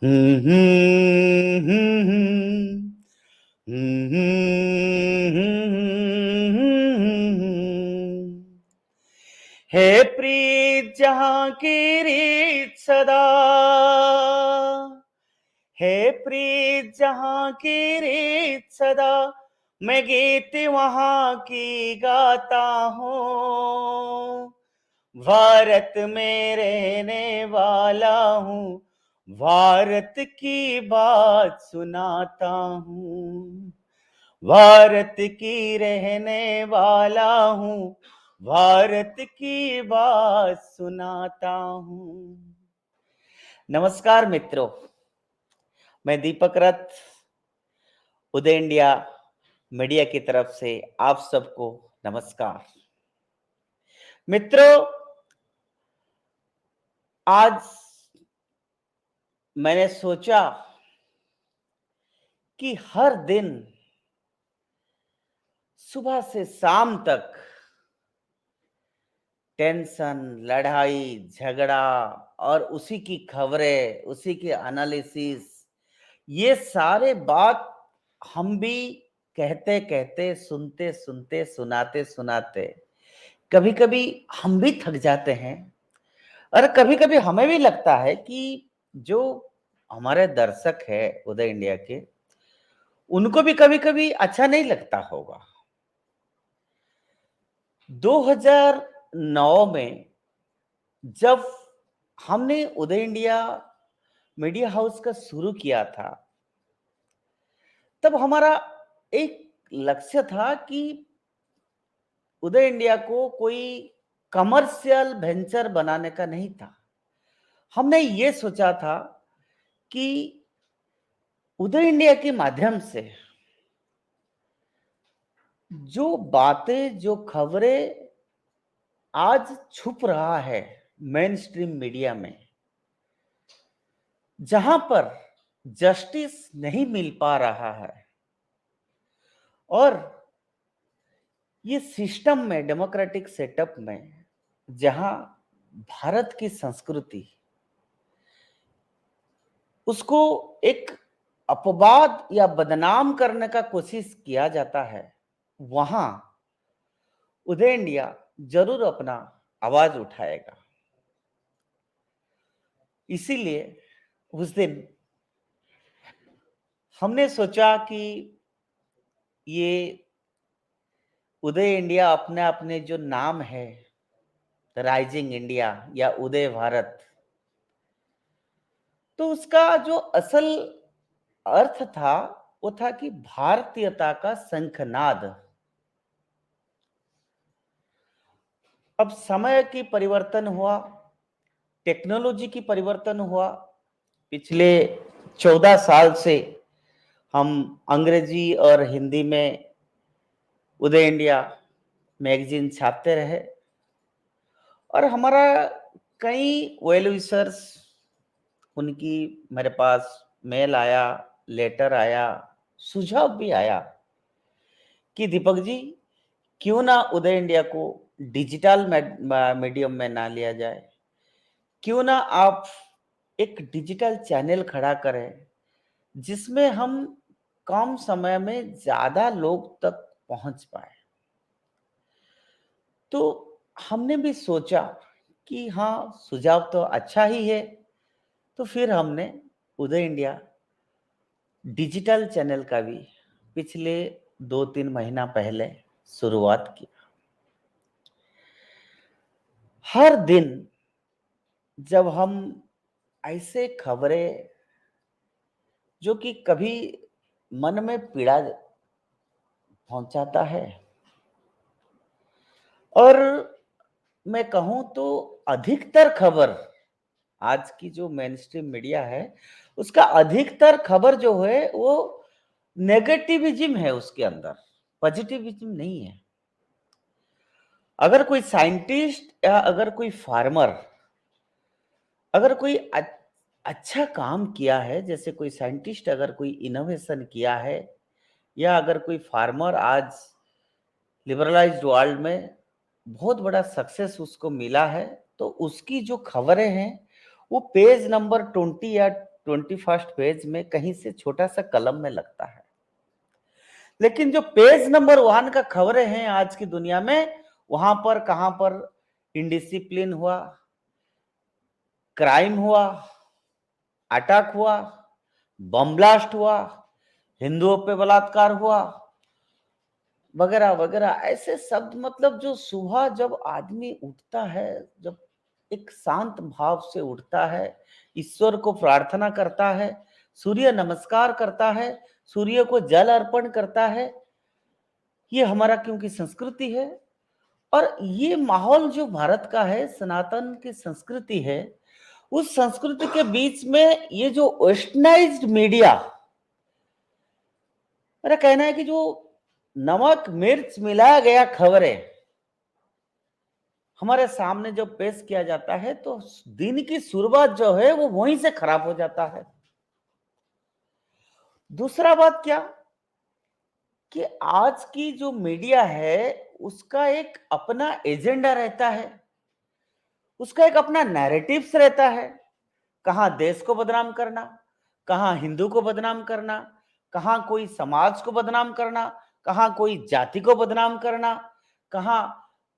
हम्म, हम्म, हम्म, हम्म। है प्रीत जहां की रीत सदा, है प्रीत जहां की रीत सदा, मैं गीत वहां की गाता हूँ। भारत में रहने वाला हूँ, भारत की बात सुनाता हूँ। भारत की रहने वाला हूँ, भारत की बात सुनाता हूँ। नमस्कार मित्रों, मैं दीपक रथ उदय इंडिया मीडिया की तरफ से आप सबको नमस्कार। मित्रों, आज मैंने सोचा कि हर दिन सुबह से शाम तक टेंशन, लड़ाई, झगड़ा और उसी की खबरें, उसी के एनालिसिस, ये सारे बात हम भी कहते कहते, सुनते सुनते, सुनाते सुनाते कभी कभी हम भी थक जाते हैं। और कभी कभी हमें भी लगता है कि जो हमारे दर्शक है उदय इंडिया के, उनको भी कभी कभी अच्छा नहीं लगता होगा। 2009 में जब हमने उदय इंडिया मीडिया हाउस का शुरू किया था, तब हमारा एक लक्ष्य था कि उदय इंडिया को कोई कमर्शियल वेंचर बनाने का नहीं था। हमने ये सोचा था कि उदय इंडिया के माध्यम से जो बातें, जो खबरें आज छुप रहा है मेन स्ट्रीम मीडिया में, जहां पर जस्टिस नहीं मिल पा रहा है, और ये सिस्टम में, डेमोक्रेटिक सेटअप में, जहां भारत की संस्कृति, उसको एक अपवाद या बदनाम करने का कोशिश किया जाता है, वहां उदय इंडिया जरूर अपना आवाज उठाएगा। इसीलिए उस दिन हमने सोचा कि ये उदय इंडिया अपने अपने जो नाम है, राइजिंग इंडिया या उदय भारत, तो उसका जो असल अर्थ था वो था कि भारतीयता का शंखनाद। अब समय की परिवर्तन हुआ, टेक्नोलॉजी की परिवर्तन हुआ। पिछले 14 साल से हम अंग्रेजी और हिंदी में उदय इंडिया मैगजीन छापते रहे, और हमारा कई वेल विशर्स, उनकी मेरे पास मेल आया, लेटर आया, सुझाव भी आया कि दीपक जी, क्यों ना उदय इंडिया को डिजिटल मीडियम में ना लिया जाए, क्यों ना आप एक डिजिटल चैनल खड़ा करें जिसमें हम कम समय में ज्यादा लोग तक पहुंच पाए। तो हमने भी सोचा कि हाँ, सुझाव तो अच्छा ही है। तो फिर हमने उदय इंडिया डिजिटल चैनल का भी पिछले 2-3 महीना पहले शुरुआत की। हर दिन जब हम ऐसे खबरें जो कि कभी मन में पीड़ा पहुंचाता है, और मैं कहूं तो अधिकतर खबर, आज की जो मेन स्ट्रीम मीडिया है उसका अधिकतर खबर जो है वो नेगेटिविज्म है, उसके अंदर पॉजिटिविज्म नहीं है। अगर कोई साइंटिस्ट या अगर कोई फार्मर, अगर कोई अच्छा काम किया है, जैसे कोई साइंटिस्ट अगर कोई इनोवेशन किया है, या अगर कोई फार्मर आज लिबरलाइज्ड वर्ल्ड में बहुत बड़ा सक्सेस उसको मिला है, तो उसकी जो खबरें हैं वो पेज नंबर 20 या 21st पेज में कहीं से छोटा सा कलम में लगता है, लेकिन जो पेज नंबर 1 का खबरें हैं आज की दुनिया में, वहां पर कहां पर इंडिसिप्लिन हुआ, क्राइम हुआ, अटैक हुआ, बम ब्लास्ट हुआ, हिंदुओं पे बलात्कार हुआ, वगैरह वगैरह ऐसे शब्द। मतलब जो सुबह जब आदमी उठता है, जब एक शांत भाव से उठता है, ईश्वर को प्रार्थना करता है, सूर्य नमस्कार करता है, सूर्य को जल अर्पण करता है, ये हमारा क्योंकि संस्कृति है। और ये माहौल जो भारत का है, सनातन की संस्कृति है, उस संस्कृति के बीच में ये जो वेस्टर्नाइज्ड मीडिया, मेरा कहना है कि जो नमक मिर्च मिलाया गया खबरें हमारे सामने जब पेश किया जाता है, तो दिन की शुरुआत जो है वो वहीं से खराब हो जाता है। दूसरा बात क्या कि आज की जो मीडिया है उसका एक अपना एजेंडा रहता है, उसका एक अपना नैरेटिव्स रहता है। कहां देश को बदनाम करना, कहां हिंदू को बदनाम करना, कहां कोई समाज को बदनाम करना, कहां कोई जाति को बदनाम करना, कहां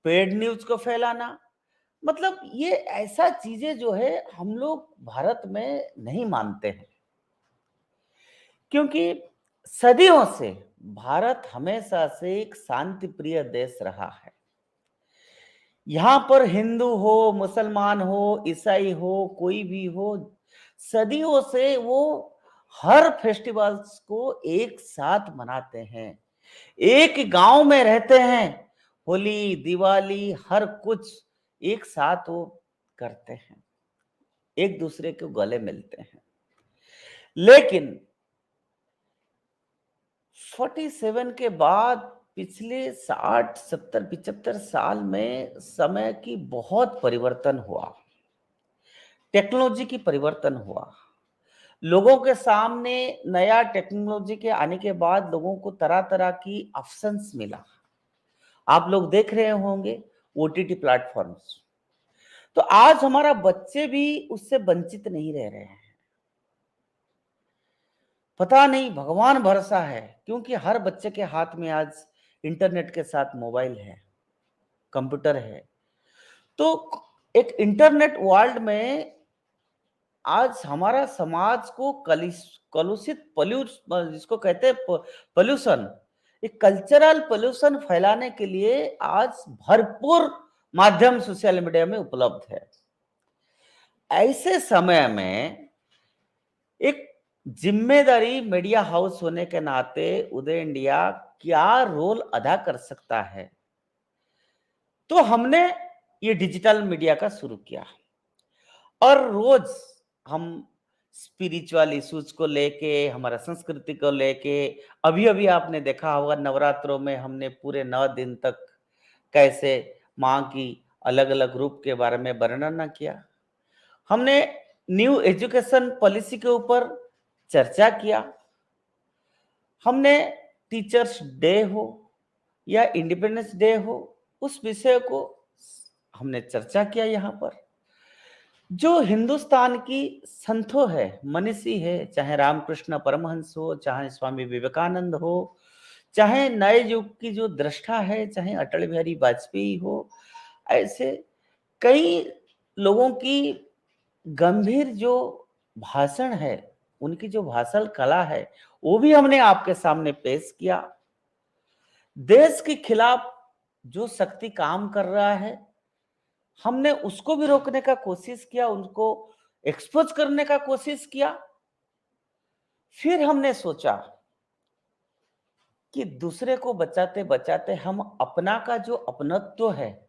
पेड न्यूज को फैलाना। मतलब ये ऐसा चीजें जो है हम लोग भारत में नहीं मानते हैं, क्योंकि सदियों से भारत हमेशा से एक शांति प्रिय देश रहा है। यहां पर हिंदू हो, मुसलमान हो, ईसाई हो, कोई भी हो, सदियों से वो हर फेस्टिवल्स को एक साथ मनाते हैं, एक गांव में रहते हैं, होली दिवाली हर कुछ एक साथ वो करते हैं, एक दूसरे के गले मिलते हैं। लेकिन 47 के बाद पिछले 60 70 75 साल में समय की बहुत परिवर्तन हुआ, टेक्नोलॉजी की परिवर्तन हुआ। लोगों के सामने नया टेक्नोलॉजी के आने के बाद लोगों को तरह तरह की ऑप्शंस मिला। आप लोग देख रहे होंगे ओटीटी प्लेटफॉर्म्स, तो आज हमारा बच्चे भी उससे वंचित नहीं रह रहे हैं। पता नहीं, भगवान भरोसा है, क्योंकि हर बच्चे के हाथ में आज इंटरनेट के साथ मोबाइल है, कंप्यूटर है। तो एक इंटरनेट वर्ल्ड में आज हमारा समाज को कलुषित जिसको कहते हैं पोल्यूशन, एक कल्चरल पोल्यूशन फैलाने के लिए आज भरपूर माध्यम सोशल मीडिया में उपलब्ध है। ऐसे समय में एक जिम्मेदारी मीडिया हाउस होने के नाते उदय इंडिया क्या रोल अदा कर सकता है, तो हमने ये डिजिटल मीडिया का शुरू किया। और रोज हम स्पिरिचुअल इश्यूज को लेके, हमारा संस्कृति को लेके, अभी अभी आपने देखा होगा नवरात्रों में हमने पूरे 9 दिन तक कैसे माँ की अलग अलग रूप के बारे में वर्णन किया। हमने न्यू एजुकेशन पॉलिसी के ऊपर चर्चा किया। हमने टीचर्स डे हो या इंडिपेंडेंस डे हो, उस विषय को हमने चर्चा किया। यहाँ पर जो हिंदुस्तान की संतों है, मनीषी है, चाहे रामकृष्ण परमहंस हो, चाहे स्वामी विवेकानंद हो, चाहे नए युग की जो दृष्टा है, चाहे अटल बिहारी वाजपेयी हो, ऐसे कई लोगों की गंभीर जो भाषण है, उनकी जो भाषण कला है, वो भी हमने आपके सामने पेश किया। देश के खिलाफ जो शक्ति काम कर रहा है, हमने उसको भी रोकने का कोशिश किया, उनको एक्सपोज करने का कोशिश किया। फिर हमने सोचा कि दूसरे को बचाते बचाते हम अपना का जो अपनत्व है,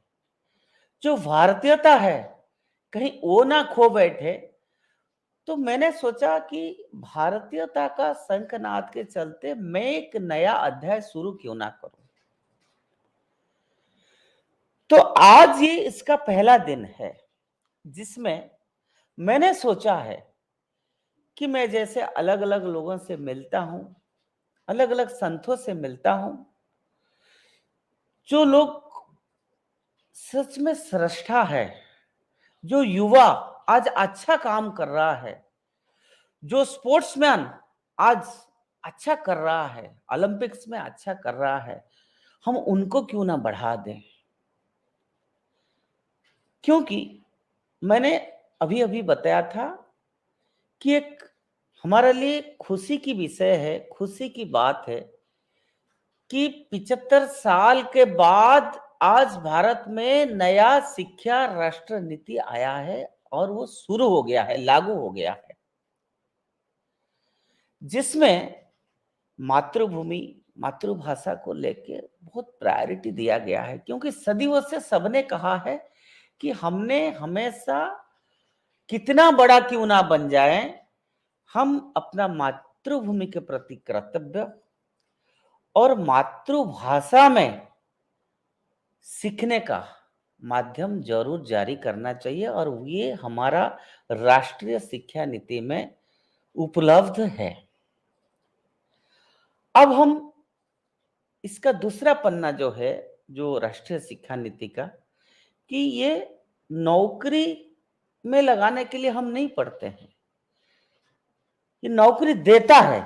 जो भारतीयता है, कहीं वो ना खो बैठे। तो मैंने सोचा कि भारतीयता का शंखनाद के चलते मैं एक नया अध्याय शुरू क्यों ना करूं। तो आज ये इसका पहला दिन है जिसमें मैंने सोचा है कि मैं जैसे अलग अलग लोगों से मिलता हूं, अलग अलग संतों से मिलता हूं, जो लोग सच में श्रेष्ठा है, जो युवा आज अच्छा काम कर रहा है, जो स्पोर्ट्समैन आज अच्छा कर रहा है, ओलंपिक्स में अच्छा कर रहा है, हम उनको क्यों ना बढ़ा दें? क्योंकि मैंने अभी-अभी बताया था कि एक हमारे लिए खुशी की विषय है, खुशी की बात है कि 75 साल के बाद आज भारत में नया शिक्षा राष्ट्र नीति आया है और वो शुरू हो गया है, लागू हो गया है। जिसमें मातृभूमि, मातृभाषा को लेके बहुत प्रायोरिटी दिया गया है, क्योंकि सदियों से सबने कहा है कि हमने हमेशा कितना बड़ा क्यों ना बन जाए, हम अपना मातृभूमि के प्रति कर्तव्य और मातृभाषा में सीखने का माध्यम जरूर जारी करना चाहिए, और ये हमारा राष्ट्रीय शिक्षा नीति में उपलब्ध है। अब हम इसका दूसरा पन्ना जो है, जो राष्ट्रीय शिक्षा नीति का, कि ये नौकरी में लगाने के लिए हम नहीं पढ़ते हैं, ये नौकरी देता है।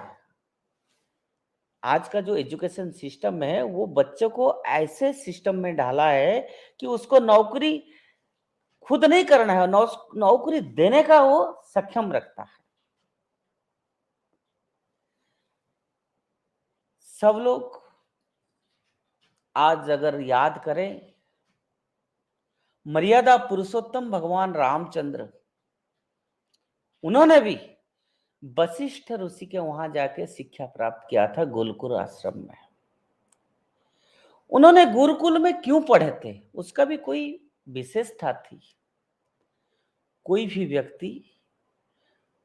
आज का जो एजुकेशन सिस्टम है वो बच्चों को ऐसे सिस्टम में ढाला है कि उसको नौकरी खुद नहीं करना है, नौकरी देने का वो सक्षम रखता है। सब लोग आज अगर याद करें, मर्यादा पुरुषोत्तम भगवान रामचंद्र, उन्होंने भी वशिष्ठ ऋषि के वहां जाके शिक्षा प्राप्त किया था, गुरुकुल आश्रम में। उन्होंने गुरुकुल में क्यों पढ़े थे, उसका भी कोई विशेषता थी। कोई भी व्यक्ति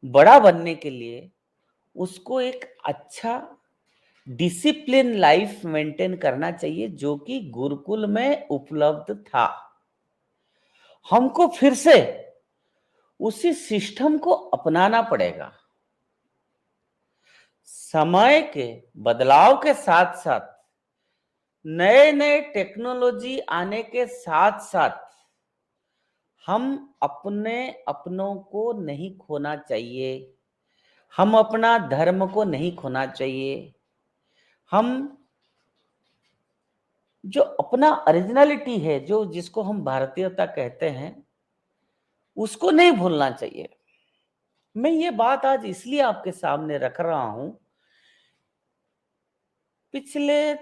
बड़ा बनने के लिए उसको एक अच्छा डिसिप्लिन लाइफ मेंटेन करना चाहिए, जो कि गुरुकुल में उपलब्ध था। हमको फिर से उसी सिस्टम को अपनाना पड़ेगा। समय के बदलाव के साथ साथ, नए नए टेक्नोलॉजी आने के साथ साथ, हम अपने अपनों को नहीं खोना चाहिए, हम अपना धर्म को नहीं खोना चाहिए, हम जो अपना ओरिजिनलिटी है, जो जिसको हम भारतीयता कहते हैं, उसको नहीं भूलना चाहिए। मैं ये बात आज इसलिए आपके सामने रख रहा हूं, पिछले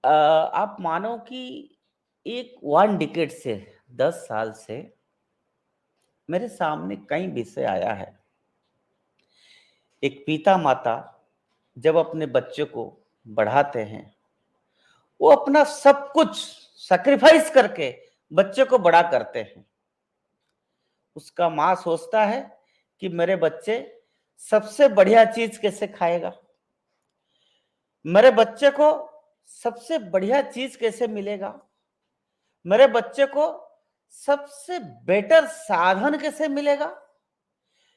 आप मानो कि एक 1 डिकेड से, 10 साल से मेरे सामने कई विषय आया है। एक पिता माता जब अपने बच्चे को बढ़ाते हैं, वो अपना सब कुछ सैक्रिफाइस करके बच्चे को बड़ा करते हैं। उसका मां सोचता है कि मेरे बच्चे सबसे बढ़िया चीज कैसे खाएगा, मेरे बच्चे को सबसे बढ़िया चीज कैसे मिलेगा, मेरे बच्चे को सबसे बेटर साधन कैसे मिलेगा।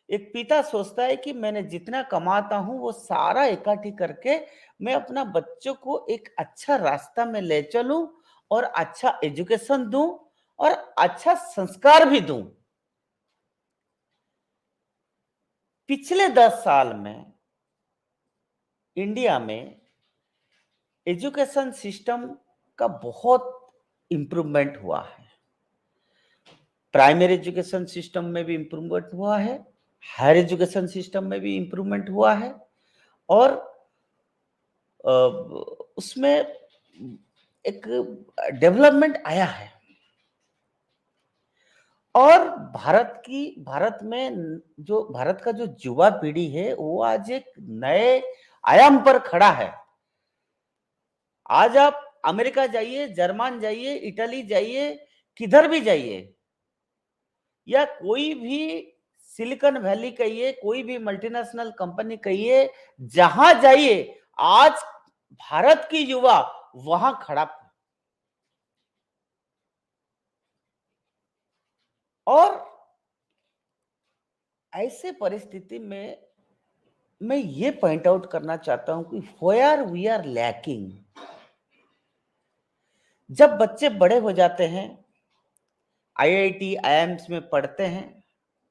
एक पिता सोचता है कि मैंने जितना कमाता हूं वो सारा इकट्ठी करके मैं अपना बच्चों को एक अच्छा रास्ता में ले चलूं और अच्छा एजुकेशन दूं और अच्छा संस्कार भी दूं। पिछले 10 साल में इंडिया में एजुकेशन सिस्टम का बहुत इंप्रूवमेंट हुआ है। प्राइमरी एजुकेशन सिस्टम में भी इंप्रूवमेंट हुआ है, हायर एजुकेशन सिस्टम में भी इंप्रूवमेंट हुआ है, और उसमें एक डेवलपमेंट आया है। और भारत में जो भारत का जो युवा पीढ़ी है, वो आज एक नए आयाम पर खड़ा है। आज आप अमेरिका जाइए, जर्मन जाइए, इटली जाइए, किधर भी जाइए, या कोई भी सिलिकॉन वैली कहिए, कोई भी मल्टीनेशनल कंपनी कहिए, जहां जाइए आज भारत की युवा वहां खड़ा। और ऐसे परिस्थिति में मैं ये पॉइंट आउट करना चाहता हूं कि वेयर वी आर लैकिंग। जब बच्चे बड़े हो जाते हैं, आईआईटी आईआईएम्स में पढ़ते हैं,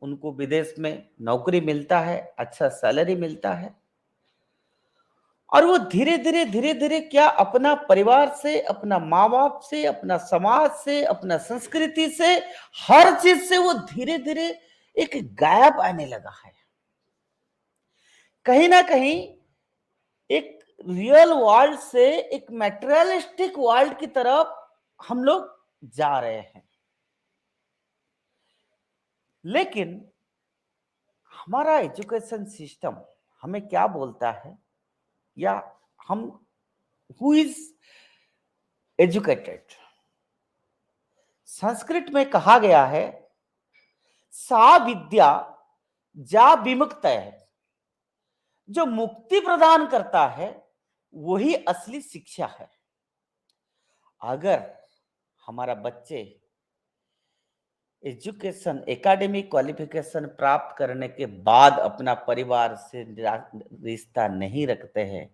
उनको विदेश में नौकरी मिलता है, अच्छा सैलरी मिलता है, और वो धीरे धीरे क्या अपना परिवार से, अपना माँ बाप से, अपना समाज से, अपना संस्कृति से, हर चीज से वो धीरे धीरे एक गायब आने लगा है। कहीं ना कहीं एक रियल वर्ल्ड से एक मैटेरियलिस्टिक वर्ल्ड की तरफ हम लोग जा रहे हैं। लेकिन हमारा एजुकेशन सिस्टम हमें क्या बोलता है, या हम हु इज एजुकेटेड? संस्कृत में कहा गया है, सा विद्या जा विमुक्त है। जो मुक्ति प्रदान करता है वही असली शिक्षा है। अगर हमारा बच्चे एजुकेशन, एकेडमिक क्वालिफिकेशन प्राप्त करने के बाद अपना परिवार से रिश्ता नहीं रखते हैं,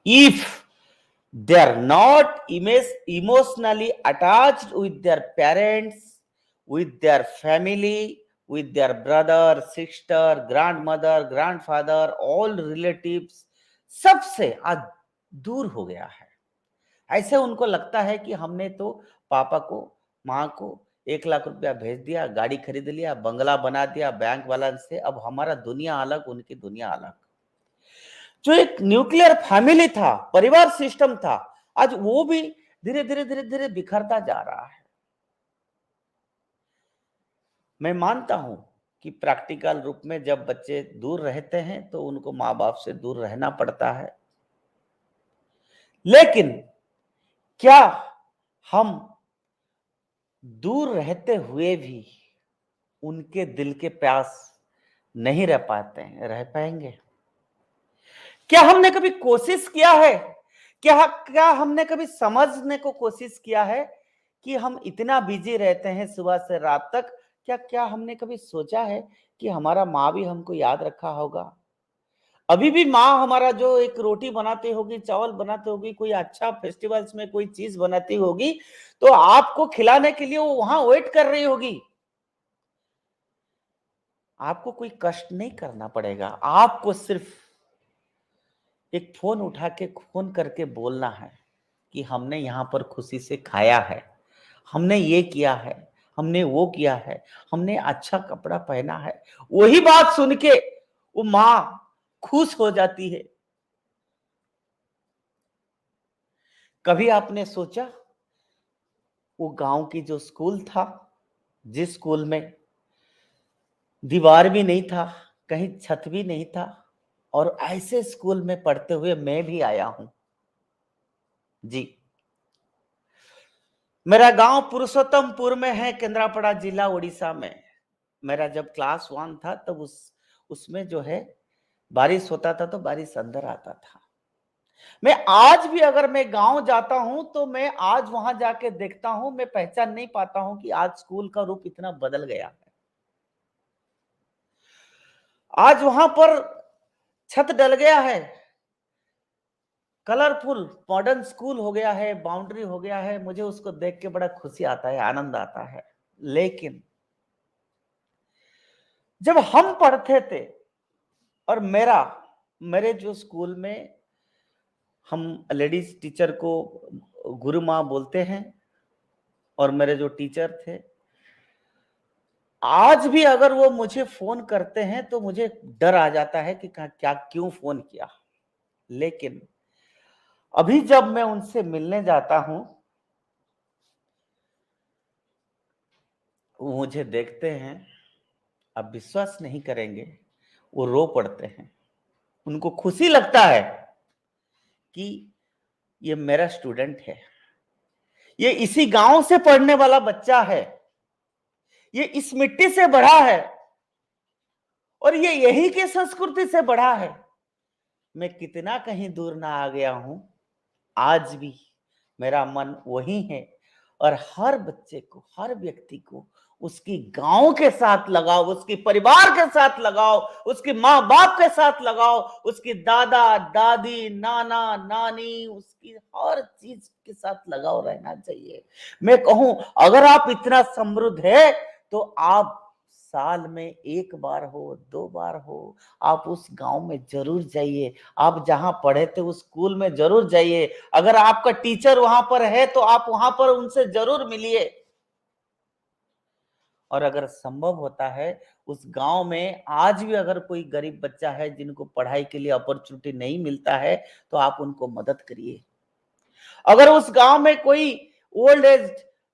if they are not emotionally attached with their parents, with their family, with their brother, sister, grandmother, grandfather, all relatives, सबसे आज दूर हो गया है। ऐसे उनको लगता है कि हमने तो पापा को, माँ को 1 लाख रुपया भेज दिया, गाड़ी खरीद लिया, बंगला बना दिया बैंक बैलेंस से, अब हमारा दुनिया अलग, उनकी दुनिया अलग। जो एक न्यूक्लियर फैमिली था, परिवार सिस्टम था, आज वो भी धीरे धीरे बिखरता जा रहा है। मैं मानता हूं कि प्रैक्टिकल रूप में जब बच्चे दूर रहते हैं तो उनको माँ बाप से दूर रहना पड़ता है, लेकिन क्या हम दूर रहते हुए भी उनके दिल के प्यास नहीं रह पाते हैं, रह पाएंगे? क्या हमने कभी कोशिश किया है, क्या हमने कभी समझने को कोशिश किया है कि हम इतना बिजी रहते हैं सुबह से रात तक, क्या हमने कभी सोचा है कि हमारा माँ भी हमको याद रखा होगा? अभी भी माँ हमारा जो एक रोटी बनाती होगी, चावल बनाती होगी, कोई अच्छा फेस्टिवल्स में कोई चीज बनाती होगी, तो आपको खिलाने के लिए वो वहां वेट कर रही होगी। आपको कोई कष्ट नहीं करना पड़ेगा, आपको सिर्फ एक फोन उठा के फोन करके बोलना है कि हमने यहाँ पर खुशी से खाया है, हमने ये किया है, हमने वो किया है, हमने अच्छा कपड़ा पहना है। वही बात सुन के वो माँ खुश हो जाती है। कभी आपने सोचा वो गांव की जो स्कूल था, जिस स्कूल में दीवार भी नहीं था, कहीं छत भी नहीं था, और ऐसे स्कूल में पढ़ते हुए मैं भी आया हूं जी। मेरा गांव पुरुषोत्तमपुर में है, केंद्रापड़ा जिला उड़ीसा में। मेरा जब क्लास 1 था तब उसमें जो है बारिश होता था तो बारिश अंदर आता था। मैं आज भी अगर मैं गांव जाता हूं तो मैं आज वहां जाके देखता हूं, मैं पहचान नहीं पाता हूं कि आज स्कूल का रूप इतना बदल गया है। आज वहां पर छत डल गया है, कलरफुल मॉडर्न स्कूल हो गया है, बाउंड्री हो गया है। मुझे उसको देख के बड़ा खुशी आता है, आनंद आता है। लेकिन जब हम पढ़ते थे और मेरे जो स्कूल में हम लेडीज टीचर को गुरु माँ बोलते हैं, और मेरे जो टीचर थे, आज भी अगर वो मुझे फोन करते हैं तो मुझे डर आ जाता है कि क्या क्यों फोन किया। लेकिन अभी जब मैं उनसे मिलने जाता हूं, वो मुझे देखते हैं, आप विश्वास नहीं करेंगे, वो रो पड़ते हैं। उनको खुशी लगता है कि ये मेरा स्टूडेंट है, ये इसी गांव से पढ़ने वाला बच्चा है, ये इस मिट्टी से बढ़ा है, और ये यही के संस्कृति से बढ़ा है। मैं कितना कहीं दूर ना आ गया हूं, आज भी मेरा मन वही है। और हर बच्चे को, हर व्यक्ति को उसकी गांव के साथ लगाओ, उसके परिवार के साथ लगाओ, उसके माँ बाप के साथ लगाओ, उसकी दादा दादी, नाना नानी, उसकी हर चीज के साथ लगाव रहना चाहिए। मैं कहूं, अगर आप इतना समृद्ध है तो आप साल में 1 बार हो, 2 बार हो, आप उस गाँव में ज़रूर जाइए। आप जहाँ पढ़े थे उस स्कूल में ज़रूर जाइए। अगर आपका टीचर वहाँ पर है तो आप वहाँ पर उनसे ज़रूर मिलिए। और अगर संभव होता है उस गाँव में आज भी अगर कोई गरीब बच्चा है जिनको पढ़ाई के लिए अपॉर्च्युनिटी नहीं मिलता है, तो आप उनको मदद करिए। अगर उस गाँव में कोई ओल्ड एज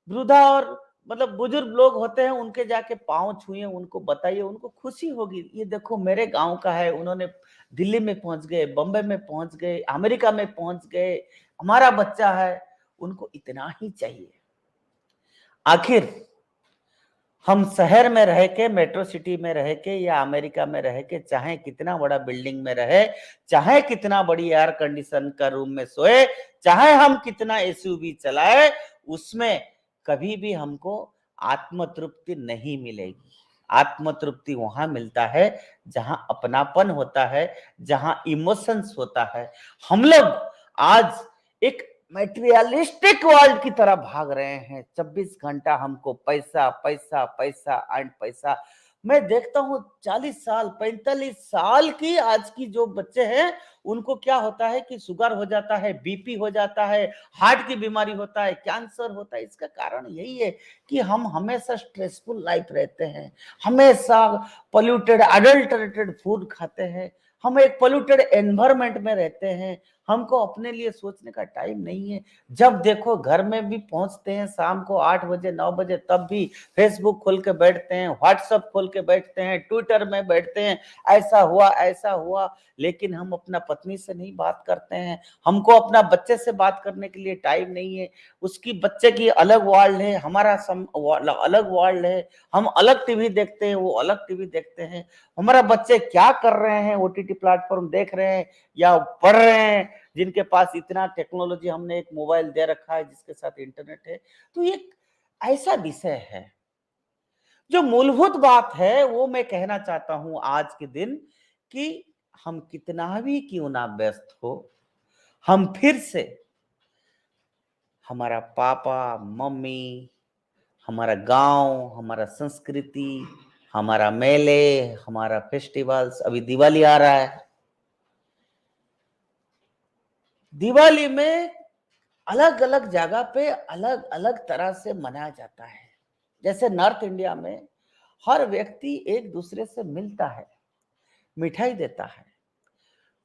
वृद्धा और मतलब बुजुर्ग लोग होते हैं, उनके जाके पाँव छुइए, उनको बताइए, उनको खुशी होगी। ये देखो मेरे गाँव का है, उन्होंने दिल्ली में पहुँच गए, बॉम्बे में पहुँच गए, अमेरिका में पहुँच गए, हमारा बच्चा है, उनको इतना ही चाहिए। आखिर हम शहर में रह के, मेट्रो सिटी में रह के या अमेरिका में रह के, चाहे कितना बड़ा बिल्डिंग में रहे, चाहे कितना बड़ी एयर कंडीशन का रूम में सोए, चाहे हम कितना एसयूवी चलाए, उसमें कभी भी हमको आत्मतृप्ति नहीं मिलेगी। आत्मतृप्ति वहां मिलता है जहां अपनापन होता है, जहां इमोशंस होता है। हम लोग आज एक मटेरियलिस्टिक वर्ल्ड की तरह भाग रहे हैं। 24 घंटा हमको पैसा पैसा पैसा एंड पैसा। मैं देखता हूँ 40 साल 45 साल की आज की जो बच्चे हैं, उनको क्या होता है कि शुगर हो जाता है, बीपी हो जाता है, हार्ट की बीमारी होता है, कैंसर होता है। इसका कारण यही है कि हम हमेशा स्ट्रेसफुल लाइफ रहते हैं, हमेशा पोल्यूटेड अडल्टरेटेड फूड खाते हैं, हम एक पोल्यूटेड एनवायरमेंट में रहते हैं। हमको अपने लिए सोचने का टाइम नहीं है। जब देखो घर में भी पहुंचते हैं शाम को 8 बजे 9 बजे, तब भी फेसबुक खोल के बैठते हैं, व्हाट्सएप खोल के बैठते हैं, ट्विटर में बैठते हैं, ऐसा हुआ। लेकिन हम अपना पत्नी से नहीं बात करते हैं, हमको अपना बच्चे से बात करने के लिए टाइम नहीं है। उसकी बच्चे की अलग वर्ल्ड है, हमारा अलग वर्ल्ड है। हम अलग टीवी देखते हैं, वो अलग टीवी देखते हैं। हमारा बच्चे क्या कर रहे हैं, ओटीटी प्लेटफॉर्म देख रहे हैं या पढ़ रहे हैं, जिनके पास इतना टेक्नोलॉजी, हमने एक मोबाइल दे रखा है जिसके साथ इंटरनेट है। तो ये ऐसा विषय है। जो मूलभूत बात है वो मैं कहना चाहता हूं आज के दिन, कि हम कितना भी क्यों ना व्यस्त हो, हम फिर से हमारा पापा मम्मी, हमारा गांव, हमारा संस्कृति, हमारा मेले, हमारा फेस्टिवल्स, अभी दिवाली आ रहा है। दिवाली में अलग अलग जगह पे अलग अलग तरह से मनाया जाता है। जैसे नॉर्थ इंडिया में हर व्यक्ति एक दूसरे से मिलता है, मिठाई देता है,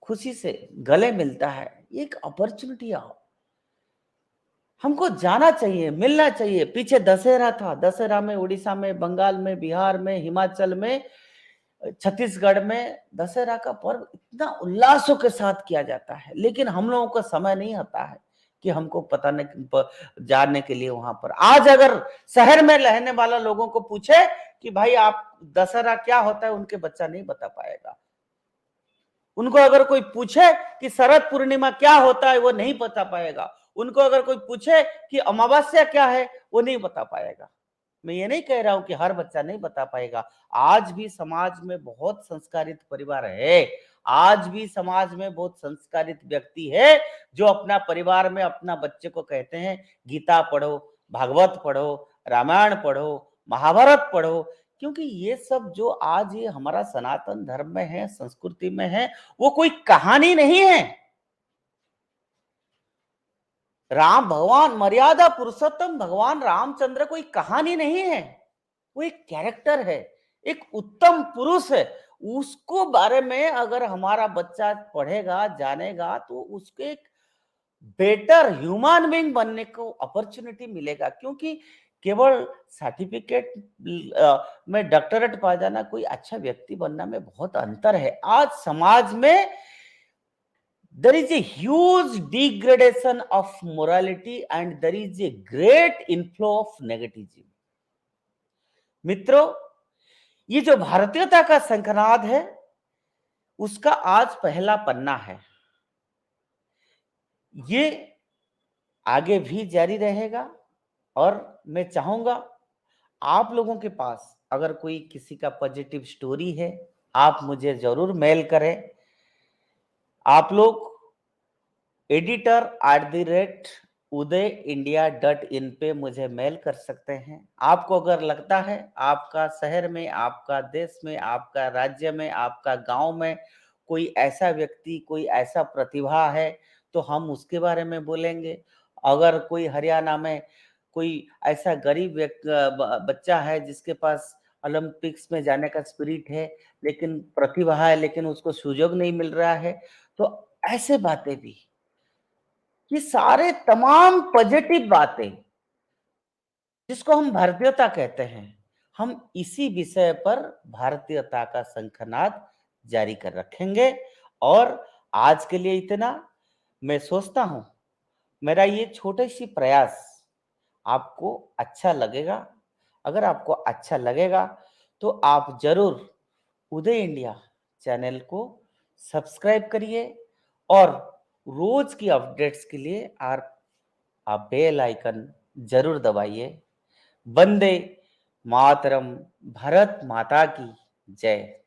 खुशी से गले मिलता है। एक अपॉर्चुनिटी आओ, हमको जाना चाहिए, मिलना चाहिए। पीछे दशहरा था, दशहरा में उड़ीसा में, बंगाल में, बिहार में, हिमाचल में, छत्तीसगढ़ में दशहरा का पर्व इतना उल्लासों के साथ किया जाता है। लेकिन हम लोगों को समय नहीं होता है कि हमको पता नहीं जानने के लिए वहां पर। आज अगर शहर में रहने वाला लोगों को पूछे कि भाई आप दशहरा क्या होता है, उनके बच्चा नहीं बता पाएगा। उनको अगर कोई पूछे कि शरद पूर्णिमा क्या होता है, वो नहीं बता पाएगा। उनको अगर कोई पूछे कि अमावस्या क्या है, वो नहीं बता पाएगा। मैं ये नहीं कह रहा हूं कि हर बच्चा नहीं बता पाएगा। आज भी समाज में बहुत संस्कारित परिवार है, आज भी समाज में बहुत संस्कारित व्यक्ति है, जो अपना परिवार में अपना बच्चे को कहते हैं गीता पढ़ो, भागवत पढ़ो, रामायण पढ़ो, महाभारत पढ़ो। क्योंकि ये सब जो आज ये हमारा सनातन धर्म में है, संस्कृति में है, वो कोई कहानी नहीं है। राम भगवान, मर्यादा पुरुषोत्तम भगवान रामचंद्र कोई कहानी नहीं है, वो एक कैरेक्टर है, एक उत्तम पुरुष है। उसको बारे में अगर हमारा बच्चा पढ़ेगा, जानेगा, तो उसके एक बेटर ह्यूमन बीइंग बनने को अपॉर्चुनिटी मिलेगा। क्योंकि केवल सर्टिफिकेट में डॉक्टरेट पा जाना, कोई अच्छा व्यक्ति बनना में बहुत अंतर है। आज समाज में there is a huge degradation of morality and there is a great inflow of negativism। मित्रों, ये जो भारतीयता का शंखनाद है, उसका आज पहला पन्ना है। ये आगे भी जारी रहेगा। और मैं चाहूंगा आप लोगों के पास अगर कोई किसी का पॉजिटिव स्टोरी है, आप मुझे जरूर मेल करें। आप लोग editor@unicode udayin.in पे मुझे मेल कर सकते हैं। आपको अगर लगता है आपका शहर में, आपका देश में, आपका राज्य में, आपका गांव में कोई ऐसा व्यक्ति, कोई ऐसा प्रतिभा है, तो हम उसके बारे में बोलेंगे। अगर कोई हरियाणा में कोई ऐसा गरीब बच्चा है जिसके पास ओलंपिक्स में जाने का स्पिरिट है, लेकिन प्रतिभा है, लेकिन उसको सुयोग नहीं मिल रहा है, तो ऐसे बातें भी, ये सारे तमाम पॉजिटिव बातें जिसको हम भारतीयता कहते हैं, हम इसी विषय पर भारतीयता का शंखनाद जारी कर रखेंगे। और आज के लिए इतना। मैं सोचता हूं मेरा ये छोटे सी प्रयास आपको अच्छा लगेगा। अगर आपको अच्छा लगेगा तो आप जरूर उदय इंडिया चैनल को सब्सक्राइब करिए और रोज की अपडेट्स के लिए आप बेल आइकन जरूर दबाइए। वंदे मातरम। भारत माता की जय।